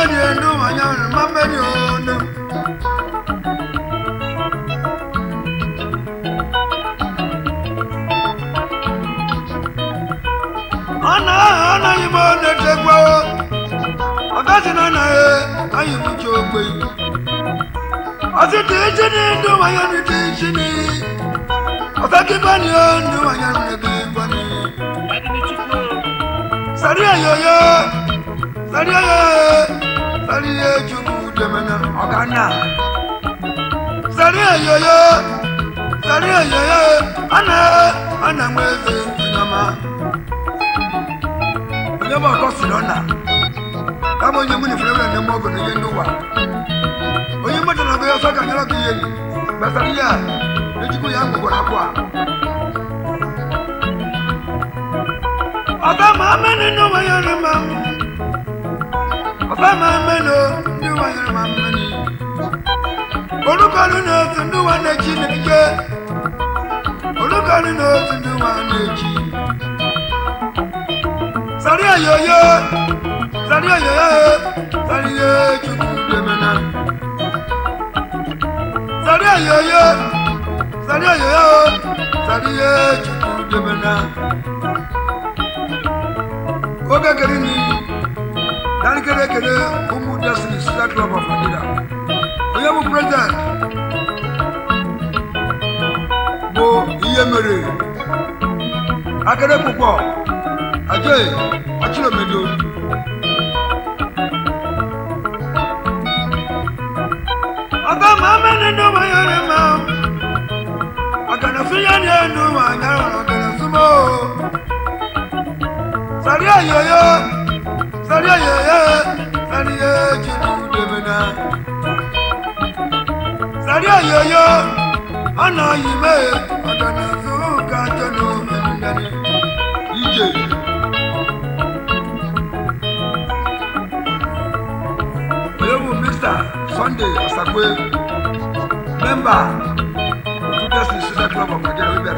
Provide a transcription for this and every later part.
many do my young mammy on them. Anna, you want to take well. I got an honor, I would joke with you. I said, do my invitation. I thank you, Bunny, do my young bunny. Sadia, Sadia, Sadia, you demana, Ogana. Sadia, Sadia, Anna, with Yama. Never cost it on now. Come on, you money for the Morgan again. No one. When you met another second, you'll be in. But yeah, let you go young for Aqua. I found my men and no way on the mom. I found my men, no way on my money. Olukalunos and no one that you get. Olukalunos and no one that you. Sadia yo, Sadia chukudemena. Sadia yo, Sadia chukudemena. Oga kerini, dan kere umu Destiny Social Club of Nigeria. We have a president. Bo iyemere. Akere pupo. Ajay, achilo medo. Aga mama nendo mayane mam. Aga na suya nendo mayane aga na sumo. Sadia yo, Sadia chidu demena. Sadia yo, ana yime aga na suka chano ndani. DJ Sunday Asakwe, member to Destiny Social Club of Nigeria.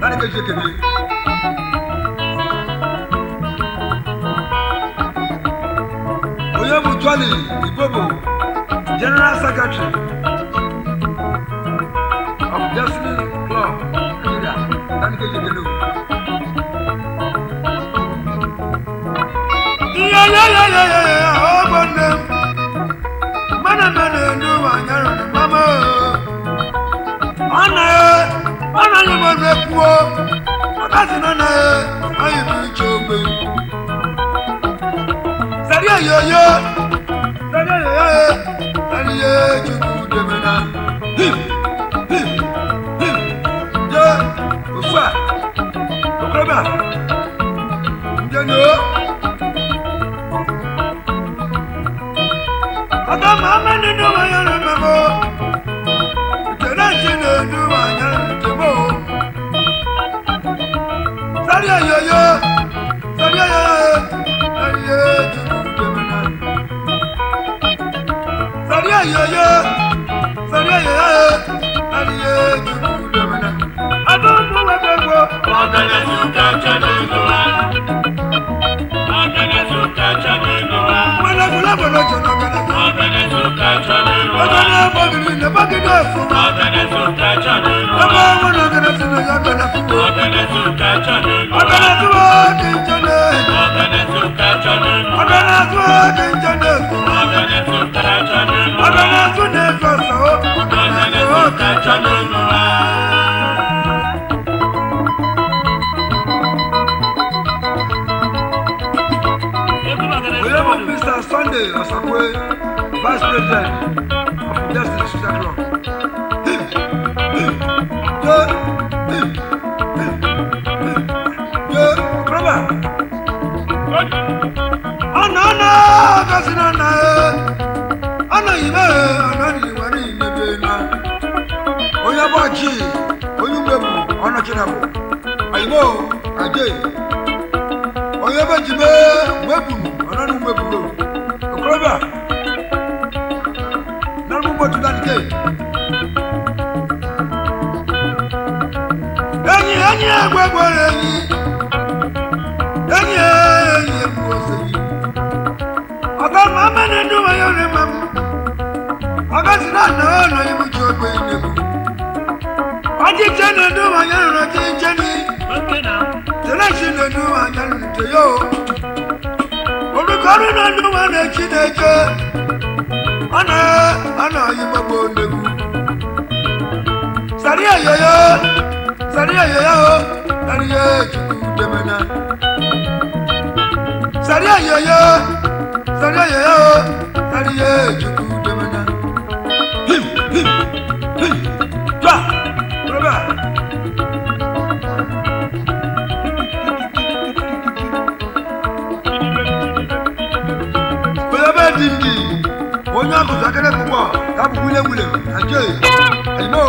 That is a good Oyebu Jolly Ibobo, General Secretary of Destiny Club Nigeria. That is a good Yeah, oh, Mana do my mama. Anna, you want to poor. That's an honor. I am joking. Sadia yo, Sadia, you do him. Yeah, Ufa, Ukraba. You know. Aga mama ni do my mama. Tena chino do my temo. Sadia yo, Sadia chukudemena. Sadia yo, Sadia chukudemena. Ado mo wego. Ogana suka chanelwa. Ogana suka chanelwa. Mana kula bono chono. Ogana suka chanelwa. Ogana bogini na bagina fu. Ogana suka chanelwa. Ogana ogana sino ogana fu. Ogana suka chanelwa. Ogana suka chanelwa. Ogana suka chanelwa. Ogana suka chanelwa. Ogana suka chanelwa. Ogana suka chanelwa. Ogana suka chanelwa. Mr. Sunday Asakwe, Vice President of Destiny Social Club. Brother. Anna, Casinana. Anna, Anna, Oyabachi, Oyubebu, Anna Chinabo. I know, I did. Oyabachi, Webu. Brother, now move to that gate. Any, mama na ndu wa yore mam agasi na no ibu chope nebu aji chene ndu wa yore no ji cheni okay now selection ndu wa yore to yo obi koru na ndu wa na chineke ana ibu bo nebu sariya yoyo sariya chukudemena sariya yoyo sariya chukudemena him ja roba baba dingi onya ko zakere pupo tabu wule aje ayimo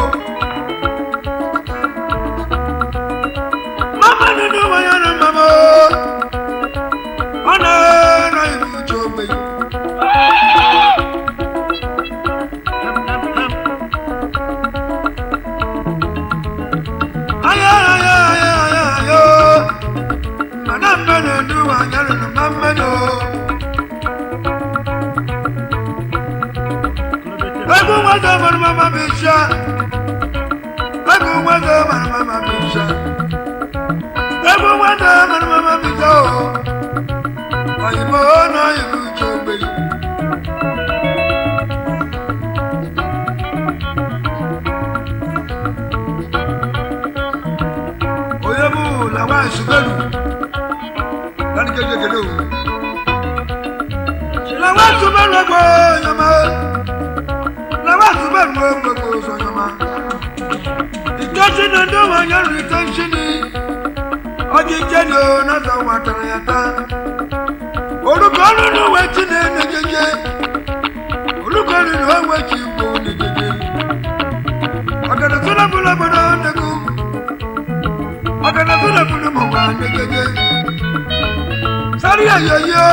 sariya yoyo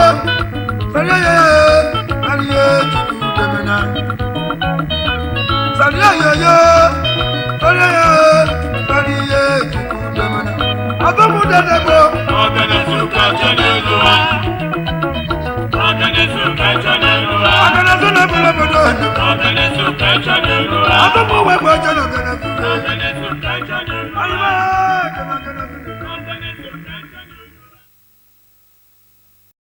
sariya chukudemena sariya yoyo sariya chukudemena adomu dadego